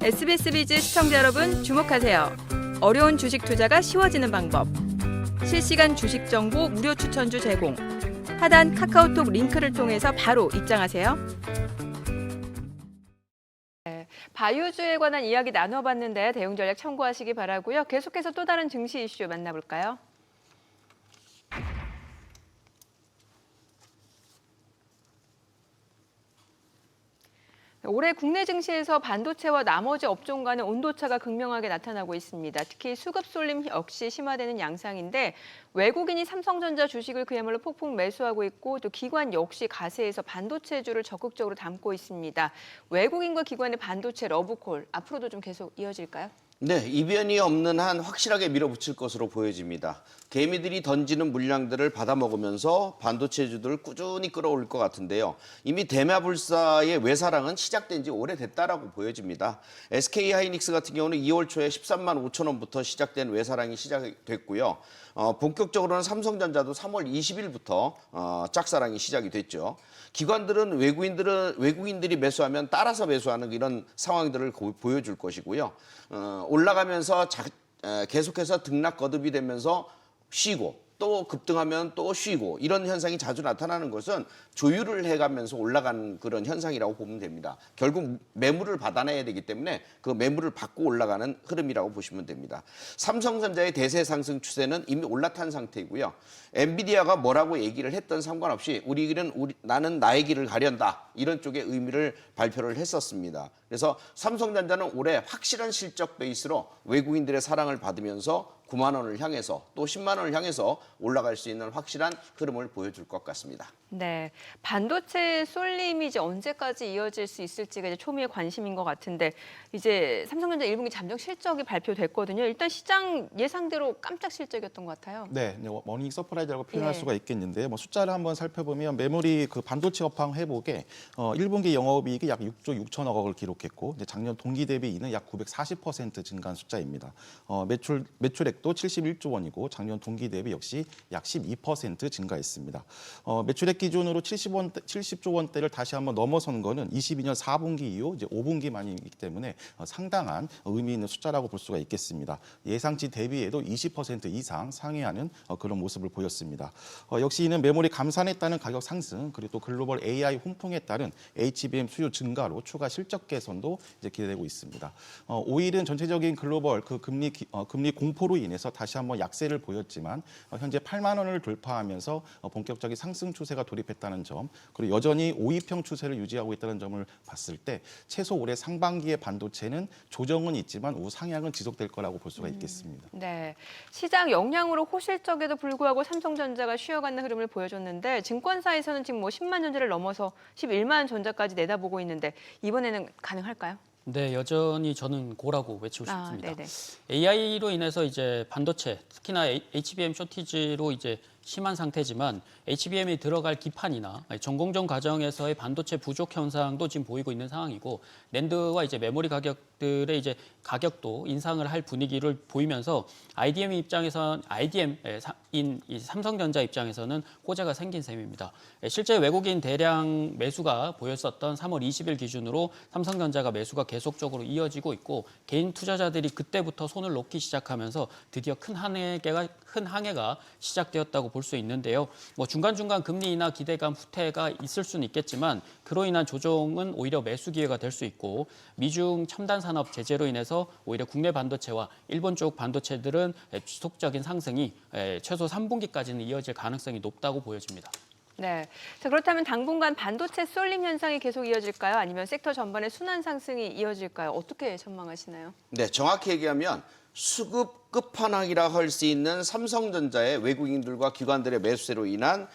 SBS 비즈 시청자 여러분 주목하세요. 어려운 주식 투자가 쉬워지는 방법. 실시간 주식 정보 무료 추천주 제공. 하단 카카오톡 링크를 통해서 바로 입장하세요. 바이오주에 관한 이야기 나눠봤는데 대응 전략 참고하시기 바라고요. 계속해서 또 다른 증시 이슈 만나볼까요? 올해 국내 증시에서 반도체와 나머지 업종 간의 온도차가 극명하게 나타나고 있습니다. 특히 수급 쏠림 역시 심화되는 양상인데 외국인이 삼성전자 주식을 그야말로 폭풍 매수하고 있고 또 기관 역시 가세해서 반도체주를 적극적으로 담고 있습니다. 외국인과 기관의 반도체 러브콜 앞으로도 좀 계속 이어질까요? 네, 이변이 없는 한 확실하게 밀어붙일 것으로 보여집니다. 개미들이 던지는 물량들을 받아먹으면서 반도체주들을 꾸준히 끌어올릴 것 같은데요. 이미 대마불사의 외사랑은 시작된 지 오래됐다라고 보여집니다. SK하이닉스 같은 경우는 2월 초에 13만 5천 원부터 시작된 외사랑이 시작됐고요. 본격적으로는 삼성전자도 3월 20일부터 짝사랑이 시작이 됐죠. 기관들은 외국인들이 매수하면 따라서 매수하는 이런 상황들을 보여줄 것이고요. 올라가면서 계속해서 등락 거듭이 되면서 쉬고 또 급등하면 또 쉬고 이런 현상이 자주 나타나는 것은 조율을 해가면서 올라가는 그런 현상이라고 보면 됩니다. 결국 매물을 받아내야 되기 때문에 그 매물을 받고 올라가는 흐름이라고 보시면 됩니다. 삼성전자의 대세 상승 추세는 이미 올라탄 상태이고요. 엔비디아가 뭐라고 얘기를 했던 상관없이 나는 나의 길을 가련다 이런 쪽의 의미를 발표를 했었습니다. 그래서 삼성전자는 올해 확실한 실적 베이스로 외국인들의 사랑을 받으면서 9만 원을 향해서 또 10만 원을 향해서 올라갈 수 있는 확실한 흐름을 보여줄 것 같습니다. 네, 반도체 쏠림이 이제 언제까지 이어질 수 있을지가 이제 초미의 관심인 것 같은데 이제 삼성전자 1분기 잠정 실적이 발표됐거든요. 일단 시장 예상대로 깜짝 실적이었던 것 같아요. 네, 머닝 서프라이즈라고 표현할 수가 있겠는데요. 숫자를 한번 살펴보면 메모리 그 반도체 업황 회복에 1분기 영업이익이 약 6조 6천억 원을 기록했고 이제 작년 동기 대비는 약 940% 증가한 숫자입니다. 매출액도 71조 원이고 작년 동기 대비 역시 약 12% 증가했습니다. 매출액 기준으로 70조 원대를 다시 한번 넘어선 거는 22년 4분기 이후 이제 5분기 만이기 때문에 상당한 의미 있는 숫자라고 볼 수가 있겠습니다. 예상치 대비에도 20% 이상 상회하는 그런 모습을 보였습니다. 역시 이는 메모리 감산에 따른 가격 상승 그리고 또 글로벌 AI 훈풍에 따른 HBM 수요 증가로 추가 실적 개선도 이제 기대되고 있습니다. 오일은 전체적인 글로벌 그 금리 공포로 인해서 다시 한번 약세를 보였지만 현재 8만 원을 돌파하면서 본격적인 상승 추세가 돌입했다는 점, 그리고 여전히 5위평 추세를 유지하고 있다는 점을 봤을 때 최소 올해 상반기의 반도체는 조정은 있지만 우상향은 지속될 거라고 볼 수가 있겠습니다. 네, 시장 영향으로 호실적에도 불구하고 삼성전자가 쉬어가는 흐름을 보여줬는데 증권사에서는 지금 10만 전자를 넘어서 11만 전자까지 내다보고 있는데 이번에는 가능할까요? 네, 여전히 저는 고라고 외치고 싶습니다. 네네. AI로 인해서 이제 반도체, 특히나 HBM 쇼티지로 이제 심한 상태지만 HBM이 들어갈 기판이나 전공정 과정에서의 반도체 부족 현상도 지금 보이고 있는 상황이고 낸드와 이제 메모리 가격들의 이제 가격도 인상을 할 분위기를 보이면서 IDM 인 삼성전자 입장에서는 호재가 생긴 셈입니다. 실제 외국인 대량 매수가 보였었던 3월 20일 기준으로 삼성전자가 매수가 계속적으로 이어지고 있고 개인 투자자들이 그때부터 손을 놓기 시작하면서 드디어 큰 항해가 시작되었다고 볼 수 있는데요. 중간중간 금리 인하 기대감 후퇴가 있을 수는 있겠지만 그로 인한 조정은 오히려 매수 기회가 될 수 있고 미중 첨단 산업 제재로 인해서 오히려 국내 반도체와 일본 쪽 반도체들은 지속적인 상승이 최소 3분기까지는 이어질 가능성이 높다고 보여집니다. 네, 자, 그렇다면 당분간 반도체 쏠림 현상이 계속 이어질까요? 아니면 섹터 전반의 순환 상승이 이어질까요? 어떻게 전망하시나요? 네, 정확히 얘기하면 수급 끝판왕이라 할 수 있는 삼성전자의 외국인들과 기관들의 매수세로 인한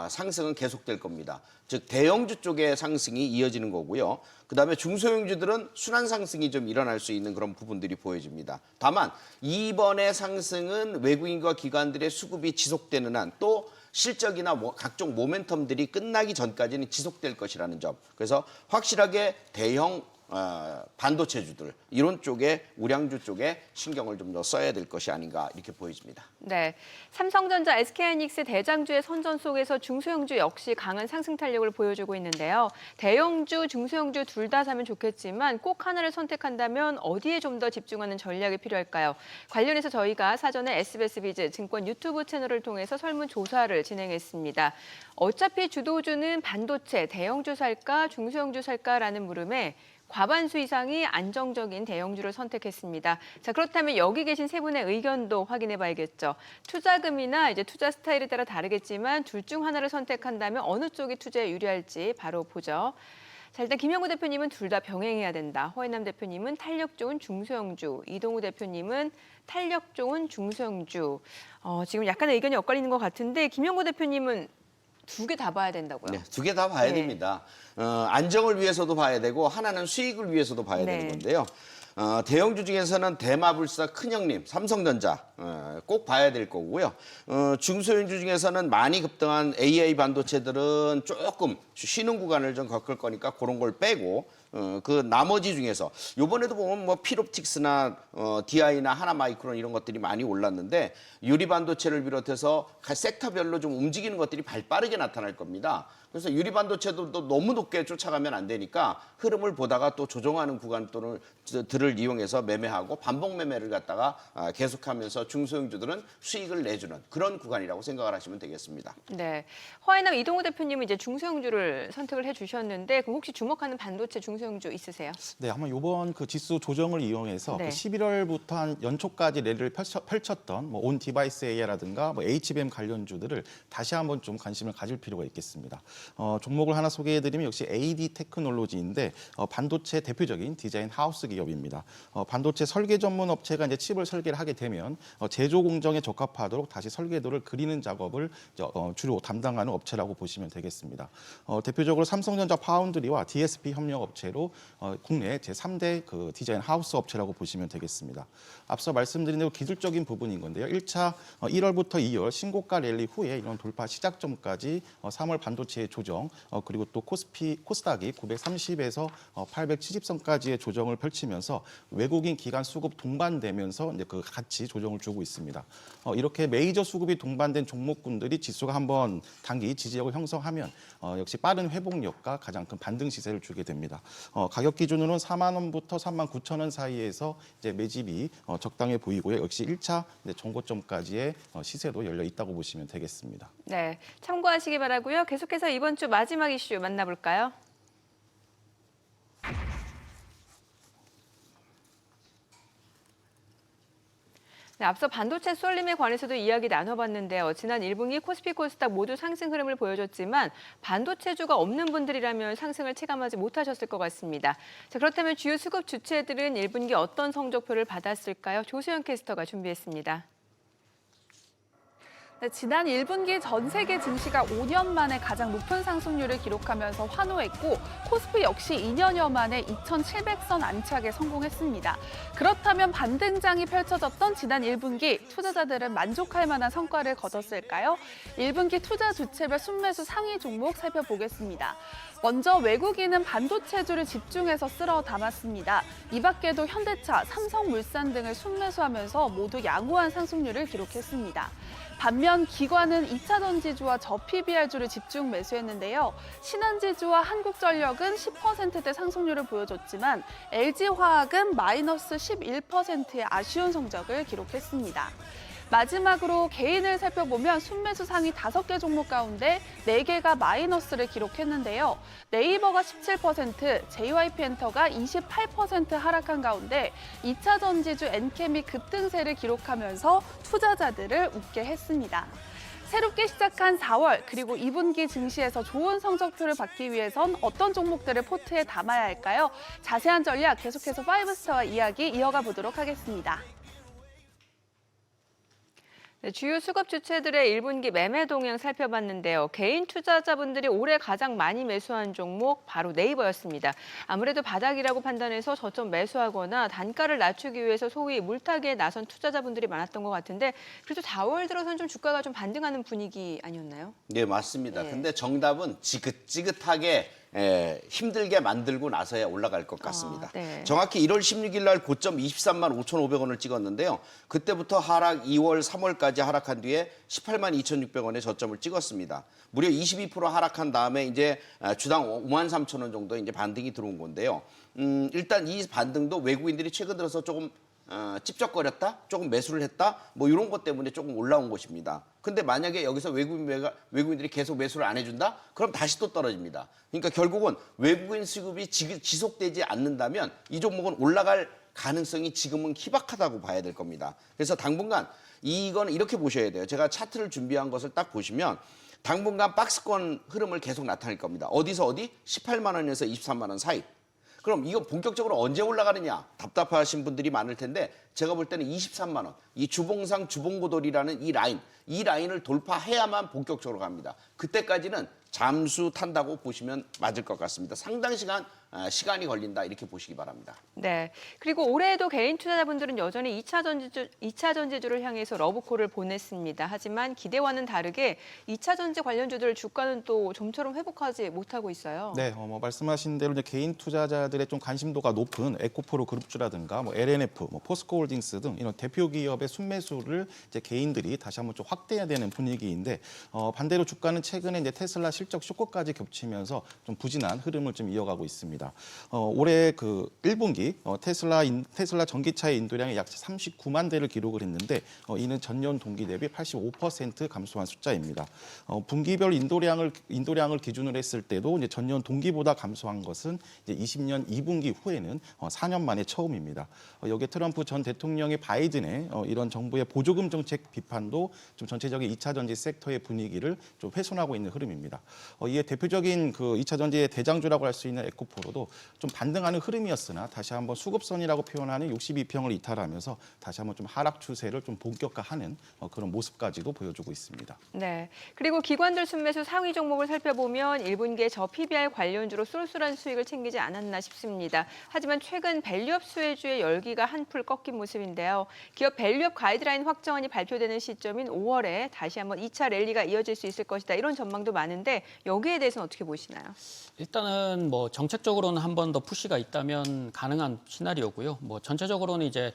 상승은 계속될 겁니다. 즉 대형주 쪽의 상승이 이어지는 거고요. 그다음에 중소형주들은 순환 상승이 좀 일어날 수 있는 그런 부분들이 보여집니다. 다만 이번의 상승은 외국인과 기관들의 수급이 지속되는 한 또 실적이나 각종 모멘텀들이 끝나기 전까지는 지속될 것이라는 점. 그래서 확실하게 대형 반도체주들 이런 쪽에 우량주 쪽에 신경을 좀 더 써야 될 것이 아닌가 이렇게 보여집니다. 네, 삼성전자, SK하이닉스 대장주의 선전 속에서 중소형주 역시 강한 상승 탄력을 보여주고 있는데요. 대형주, 중소형주 둘 다 사면 좋겠지만 꼭 하나를 선택한다면 어디에 좀 더 집중하는 전략이 필요할까요? 관련해서 저희가 사전에 SBS 비즈 증권 유튜브 채널을 통해서 설문조사를 진행했습니다. 어차피 주도주는 반도체, 대형주 살까, 중소형주 살까라는 물음에 과반수 이상이 안정적인 대형주를 선택했습니다. 자, 그렇다면 여기 계신 세 분의 의견도 확인해 봐야겠죠. 투자금이나 이제 투자 스타일에 따라 다르겠지만 둘 중 하나를 선택한다면 어느 쪽이 투자에 유리할지 바로 보죠. 자, 일단 김영우 대표님은 둘 다 병행해야 된다. 허인남 대표님은 탄력 좋은 중소형주, 이동우 대표님은 탄력 좋은 중소형주. 지금 약간의 의견이 엇갈리는 것 같은데 김영우 대표님은 두 개 다 봐야 된다고요? 네, 두 개 다 봐야 네. 됩니다. 안정을 위해서도 봐야 되고 하나는 수익을 위해서도 봐야 네. 되는 건데요. 대형주 중에서는 대마불사 큰형님 삼성전자 꼭 봐야 될 거고요. 중소형주 중에서는 많이 급등한 AI 반도체들은 조금 쉬는 구간을 좀 겪을 거니까 그런 걸 빼고 그 나머지 중에서 이번에도 보면 뭐 필옵틱스나 DI나 하나마이크론 이런 것들이 많이 올랐는데 유리 반도체를 비롯해서 각 섹터별로 좀 움직이는 것들이 발빠르게 나타날 겁니다. 그래서 유리 반도체도 또 너무 높게 쫓아가면 안 되니까 흐름을 보다가 또 조정하는 구간들을 이용해서 매매하고 반복 매매를 갖다가 계속하면서 중소형주들은 수익을 내주는 그런 구간이라고 생각을 하시면 되겠습니다. 네, 허아남 이동우 대표님은 이제 중소형주를 선택을 해주셨는데 그럼 혹시 주목하는 반도체 중소형주 있으세요? 네, 한번 이번 그 지수 조정을 이용해서 네. 그 11월부터 한 연초까지 랠리를 펼쳤던 뭐 온 디바이스 AI라든가 뭐 HBM 관련주들을 다시 한번 좀 관심을 가질 필요가 있겠습니다. 종목을 하나 소개해드리면 역시 AD 테크놀로지인데 반도체 대표적인 디자인 하우스 기업입니다. 반도체 설계 전문 업체가 이제 칩을 설계를 하게 되면 제조 공정에 적합하도록 다시 설계도를 그리는 작업을 주로 담당하는 업체라고 보시면 되겠습니다. 대표적으로 삼성전자 파운드리와 DSP 협력 업체로 국내 제3대 그 디자인 하우스 업체라고 보시면 되겠습니다. 앞서 말씀드린 대로 기술적인 부분인 건데요. 1차 1월부터 2월 신고가 랠리 후에 이런 돌파 시작점까지 3월 반도체의 조정 그리고 또 코스닥이 930에서 870선까지의 조정을 펼치면서 외국인 기관 수급 동반되면서 이제 그 같이 조정을 주고 있습니다. 이렇게 메이저 수급이 동반된 종목군들이 지수가 한번 단기 지지력을 형성하면 역시 빠른 회복력과 가장 큰 반등 시세를 주게 됩니다. 가격 기준으로는 4만 원부터 3만 9천 원 사이에서 이제 매집이 적당해 보이고요. 역시 1차 정고점까지의 시세도 열려 있다고 보시면 되겠습니다. 네, 참고하시기 바라고요. 계속해서 이번 주 마지막 이슈 만나볼까요? 네, 앞서 반도체 쏠림에 관해서도 이야기 나눠봤는데요. 지난 1분기 코스피 코스닥 모두 상승 흐름을 보여줬지만 반도체주가 없는 분들이라면 상승을 체감하지 못하셨을 것 같습니다. 자, 그렇다면 주요 수급 주체들은 1분기 어떤 성적표를 받았을까요? 조수연 캐스터가 준비했습니다. 네, 지난 1분기 전 세계 증시가 5년 만에 가장 높은 상승률을 기록하면서 환호했고 코스피 역시 2년여 만에 2,700선 안착에 성공했습니다. 그렇다면 반등장이 펼쳐졌던 지난 1분기 투자자들은 만족할 만한 성과를 거뒀을까요? 1분기 투자 주체별 순매수 상위 종목 살펴보겠습니다. 먼저 외국인은 반도체주를 집중해서 쓸어 담았습니다. 이 밖에도 현대차, 삼성물산 등을 순매수하면서 모두 양호한 상승률을 기록했습니다. 반면 기관은 2차 전지주와 저PBR주를 집중 매수했는데요. 신한지주와 한국전력은 10%대 상승률을 보여줬지만 LG화학은 마이너스 11%의 아쉬운 성적을 기록했습니다. 마지막으로 개인을 살펴보면 순매수 상위 5개 종목 가운데 4개가 마이너스를 기록했는데요. 네이버가 17%, JYP엔터가 28% 하락한 가운데 2차 전지주 엔캠이 급등세를 기록하면서 투자자들을 웃게 했습니다. 새롭게 시작한 4월 그리고 2분기 증시에서 좋은 성적표를 받기 위해선 어떤 종목들을 포트에 담아야 할까요? 자세한 전략 계속해서 5스타와 이야기 이어가 보도록 하겠습니다. 네, 주요 수급 주체들의 1분기 매매 동향 살펴봤는데요. 개인 투자자분들이 올해 가장 많이 매수한 종목 바로 네이버였습니다. 아무래도 바닥이라고 판단해서 저점 매수하거나 단가를 낮추기 위해서 소위 물타기에 나선 투자자분들이 많았던 것 같은데 그래도 4월 들어서는 좀 주가가 좀 반등하는 분위기 아니었나요? 네, 맞습니다. 네. 근데 정답은 지긋지긋하게 힘들게 만들고 나서야 올라갈 것 같습니다. 네. 정확히 1월 16일 날 고점 23만 5,500원을 찍었는데요. 그때부터 하락 2월, 3월까지 하락한 뒤에 18만 2,600원의 저점을 찍었습니다. 무려 22% 하락한 다음에 이제 주당 5만 3천 원 정도 이제 반등이 들어온 건데요. 일단 이 반등도 외국인들이 최근 들어서 조금 찝쩍거렸다, 조금 매수를 했다, 뭐 이런 것 때문에 조금 올라온 것입니다. 근데 만약에 여기서 외국인들이 계속 매수를 안 해준다? 그럼 다시 또 떨어집니다. 그러니까 결국은 외국인 수급이 지속되지 않는다면 이 종목은 올라갈 가능성이 지금은 희박하다고 봐야 될 겁니다. 그래서 당분간 이건 이렇게 보셔야 돼요. 제가 차트를 준비한 것을 딱 보시면 당분간 박스권 흐름을 계속 나타낼 겁니다. 어디서 어디? 18만 원에서 23만 원 사이. 그럼 이거 본격적으로 언제 올라가느냐 답답하신 분들이 많을 텐데 제가 볼 때는 23만 원, 이 주봉상 주봉고돌이라는 이 라인을 돌파해야만 본격적으로 갑니다. 그때까지는 잠수 탄다고 보시면 맞을 것 같습니다. 상당 시간이 걸린다 이렇게 보시기 바랍니다. 네. 그리고 올해에도 개인 투자자분들은 여전히 2차 전지주를 향해서 러브콜을 보냈습니다. 하지만 기대와는 다르게 2차 전지 관련주들 주가는 또 좀처럼 회복하지 못하고 있어요. 네, 뭐 말씀하신 대로 이제 개인 투자자들의 좀 관심도가 높은 에코프로 그룹주라든가 뭐 LNF, 뭐 포스코홀딩스 등 이런 대표 기업의 순매수를 이제 개인들이 다시 한번 좀 확대해야 되는 분위기인데 반대로 주가는 최근에 이제 테슬라 실적 쇼크까지 겹치면서 좀 부진한 흐름을 좀 이어가고 있습니다. 올해 그 1분기 테슬라 전기차의 인도량이 약 39만 대를 기록을 했는데 이는 전년 동기 대비 85% 감소한 숫자입니다. 분기별 인도량을 기준으로 했을 때도 이제 전년 동기보다 감소한 것은 이제 20년 2분기 후에는 4년 만에 처음입니다. 여기에 트럼프 전 대통령의 바이든의 이런 정부의 보조금 정책 비판도 좀 전체적인 2차 전지 섹터의 분위기를 좀 훼손하고 있는 흐름입니다. 이에 대표적인 그 2차 전지의 대장주라고 할 수 있는 에코프로도 좀 반등하는 흐름이었으나 다시 한번 수급선이라고 표현하는 62평을 이탈하면서 다시 한번 좀 하락 추세를 좀 본격화하는 그런 모습까지도 보여주고 있습니다. 네. 그리고 기관들 순매수 상위 종목을 살펴보면 1분기에 저 PBR 관련주로 쏠쏠한 수익을 챙기지 않았나 싶습니다. 하지만 최근 밸류업 수혜주의 열기가 한풀 꺾인 모습인데요. 기업 밸류업 가이드라인 확정안이 발표되는 시점인 5월에 다시 한번 2차 랠리가 이어질 수 있을 것이다. 이런 전망도 많은데 여기에 대해서는 어떻게 보시나요? 일단은 뭐 정책적으로는 한 번 더 푸시가 있다면 가능한 시나리오고요. 뭐 전체적으로는 이제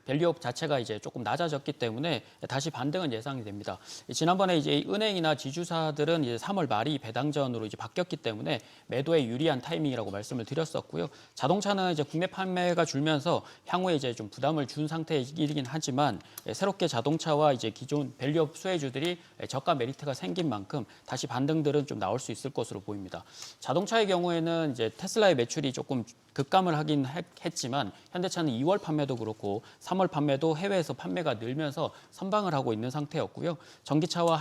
밸류업 자체가 이제 조금 낮아졌기 때문에 다시 반등은 예상이 됩니다. 지난번에 이제 은행이나 지주사들은 이제 3월 말이 배당전으로 이제 바뀌었기 때문에 매도에 유리한 타이밍이라고 말씀을 드렸었고요. 자동차는 이제 국내 판매가 줄면서 향후에 이제 좀 부담을 준 상태이긴 하지만 새롭게 자동차와 이제 기존 밸류업 수혜주들이 저가 메리트가 생긴 만큼 다시 반등들은 좀 나올 수 있을 것으로 보입니다. 자동차의 경우에는 이제 테슬라의 매출이 조금 급감을 하긴 했지만 현대차는 2월 판매도 그렇고 3월 판매도 해외에서 판매가 늘면서 선방을 하고 있는 상태였고요. 전기차와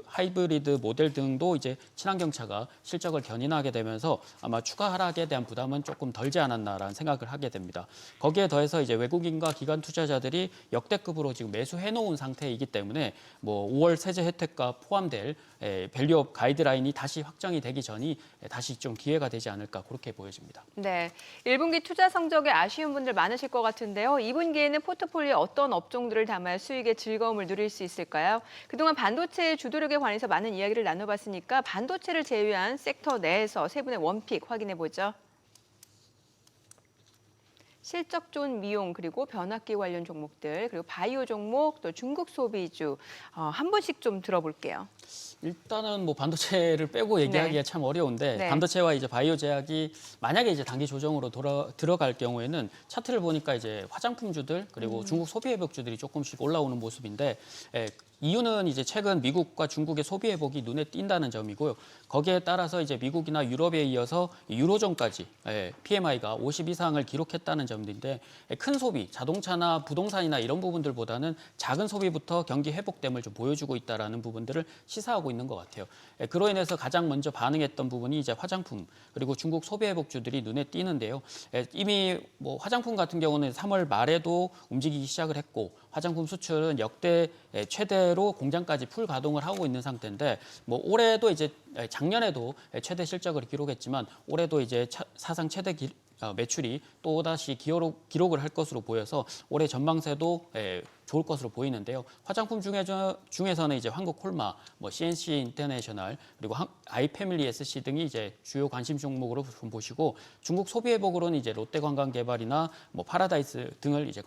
하이브리드 모델 등도 이제 친환경차가 실적을 견인하게 되면서 아마 추가 하락에 대한 부담은 조금 덜지 않았나라는 생각을 하게 됩니다. 거기에 더해서 이제 외국인과 기관 투자자들이 역대급으로 지금 매수해 놓은 상태이기 때문에 뭐 5월 세제 혜택과 포함될 밸류업 가이드라인이 다시 확정이 되기 전이 다시 좀 기회가 되지 않을까 그렇게 보여집니다. 네. 1분기 투자 성적에 아쉬운 분들 많으실 것 같은데요. 2분기에는 포트폴리오에 어떤 업종들을 담아야 수익의 즐거움을 누릴 수 있을까요? 그동안 반도체의 주도력에 관해서 많은 이야기를 나눠봤으니까 반도체를 제외한 섹터 내에서 세 분의 원픽 확인해보죠. 실적 좋은 미용 그리고 변압기 관련 종목들 그리고 바이오 종목 또 중국 소비주 한 분씩 좀 들어볼게요. 일단은 뭐 반도체를 빼고 얘기하기가 참 어려운데 네. 반도체와 이제 바이오 제약이 만약에 이제 단기 조정으로 들어갈 경우에는 차트를 보니까 이제 화장품주들 그리고 중국 소비 회복주들이 조금씩 올라오는 모습인데 이유는 이제 최근 미국과 중국의 소비 회복이 눈에 띈다는 점이고요. 거기에 따라서 이제 미국이나 유럽에 이어서 유로존까지 PMI가 50 이상을 기록했다는 점인데 큰 소비, 자동차나 부동산이나 이런 부분들보다는 작은 소비부터 경기 회복됨을 좀 보여주고 있다라는 부분들을 시사하고 있는 것 같아요. 그로 인해서 가장 먼저 반응했던 부분이 이제 화장품 그리고 중국 소비 회복주들이 눈에 띄는데요. 이미 뭐 화장품 같은 경우는 3월 말에도 움직이기 시작을 했고 화장품 수출은 역대 최대로 공장까지 풀 가동을 하고 있는 상태인데 뭐 올해도 이제 작년에도 최대 실적을 기록했지만 올해도 이제 사상 최대 매출이 또다시 기록을 할 것으로 보여서 올해 전망세도 좋을 것으로 보이는데요. 화장품 중에서는 이제 한국 콜마, 뭐 CNC 인터내셔널 그리고 아이패밀리 SC 등이 이제 주요 관심 종목으로 좀 보시고 중국 소비 회복으로는 이제 롯데관광개발이나 뭐 파라다이스 등을 이제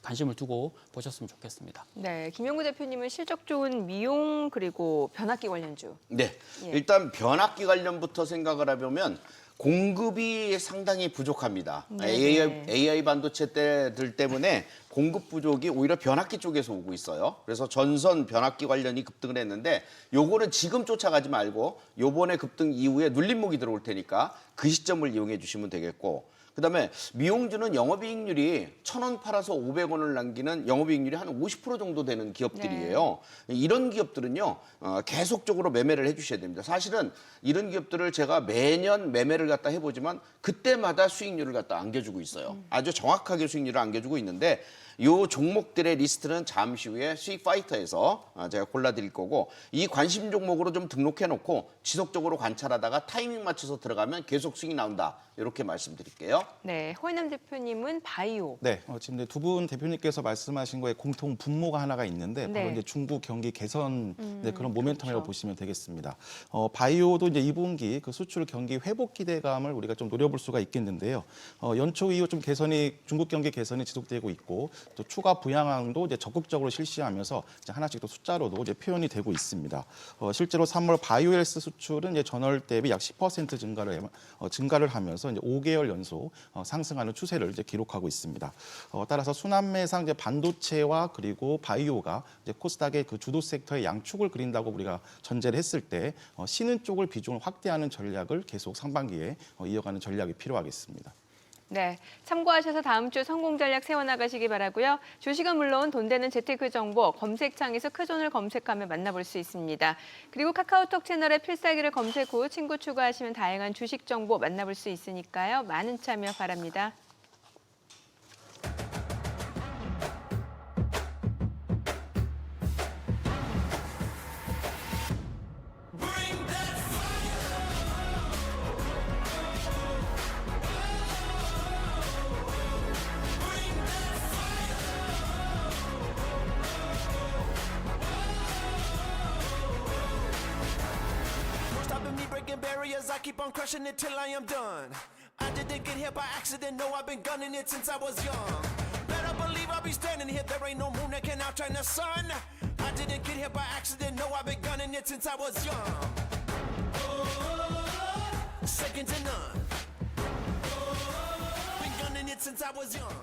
관심을 두고 보셨으면 좋겠습니다. 네, 김영구 대표님은 실적 좋은 미용 그리고 변압기 관련주. 네, 예. 일단 변압기 관련부터 생각을 해보면 공급이 상당히 부족합니다. 네. AI 반도체들 때문에 공급 부족이 오히려 변압기 쪽에서 오고 있어요. 그래서 전선 변압기 관련이 급등을 했는데 요거는 지금 쫓아가지 말고 요번에 급등 이후에 눌림목이 들어올 테니까 그 시점을 이용해 주시면 되겠고 그다음에 미용주는 영업이익률이 1,000원 팔아서 500원을 남기는 영업이익률이 한 50% 정도 되는 기업들이에요. 이런 기업들은요 계속적으로 매매를 해주셔야 됩니다. 사실은 이런 기업들을 제가 매년 매매를 갖다 해보지만 그때마다 수익률을 갖다 안겨주고 있어요. 아주 정확하게 수익률을 안겨주고 있는데 요 종목들의 리스트는 잠시 후에 수익 파이터에서 제가 골라드릴 거고 이 관심 종목으로 좀 등록해놓고 지속적으로 관찰하다가 타이밍 맞춰서 들어가면 계속 수익이 나온다. 이렇게 말씀드릴게요. 네, 호인남 대표님은 바이오. 네, 지금 두 분 대표님께서 말씀하신 거에 공통 분모가 하나가 있는데 바로 네. 이제 중국 경기 개선 그런 모멘텀이라고 그렇죠. 보시면 되겠습니다. 바이오도 이제 2분기 그 수출 경기 회복 기대감을 우리가 좀 노려볼 수가 있겠는데요. 연초 이후 좀 중국 경기 개선이 지속되고 있고 또 추가 부양안도 이제 적극적으로 실시하면서 이제 하나씩 또 숫자로도 이제 표현이 되고 있습니다. 실제로 3월 바이오헬스 수출은 이제 전월 대비 약 10% 증가를 하면서 이제 5개월 연속 상승하는 추세를 이제 기록하고 있습니다. 따라서 순환매상 이제 반도체와 그리고 바이오가 이제 코스닥의 그 주도 섹터의 양축을 그린다고 우리가 전제를 했을 때 쉬는 쪽을 비중을 확대하는 전략을 계속 상반기에 이어가는 전략이 필요하겠습니다. 네, 참고하셔서 다음 주 성공 전략 세워나가시기 바라고요. 주식은 물론 돈 되는 재테크 정보 검색창에서 크존을 검색하면 만나볼 수 있습니다. 그리고 카카오톡 채널에 필살기를 검색 후 친구 추가하시면 다양한 주식 정보 만나볼 수 있으니까요. 많은 참여 바랍니다. Stopping me breaking barriers, I keep on crushing it till I am done. I didn't get here by accident, no, I've been gunning it since I was young. Better believe I'll be standing here, there ain't no moon that can outshine the sun. I didn't get here by accident, no, I've been gunning it since I was young. Second to none. Been gunning it since I was young.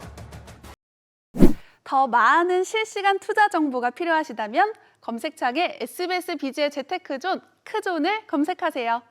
더 많은 실시간 투자 정보가 필요하시다면 검색창에 SBS 비즈의 재테크존, 크존을 검색하세요.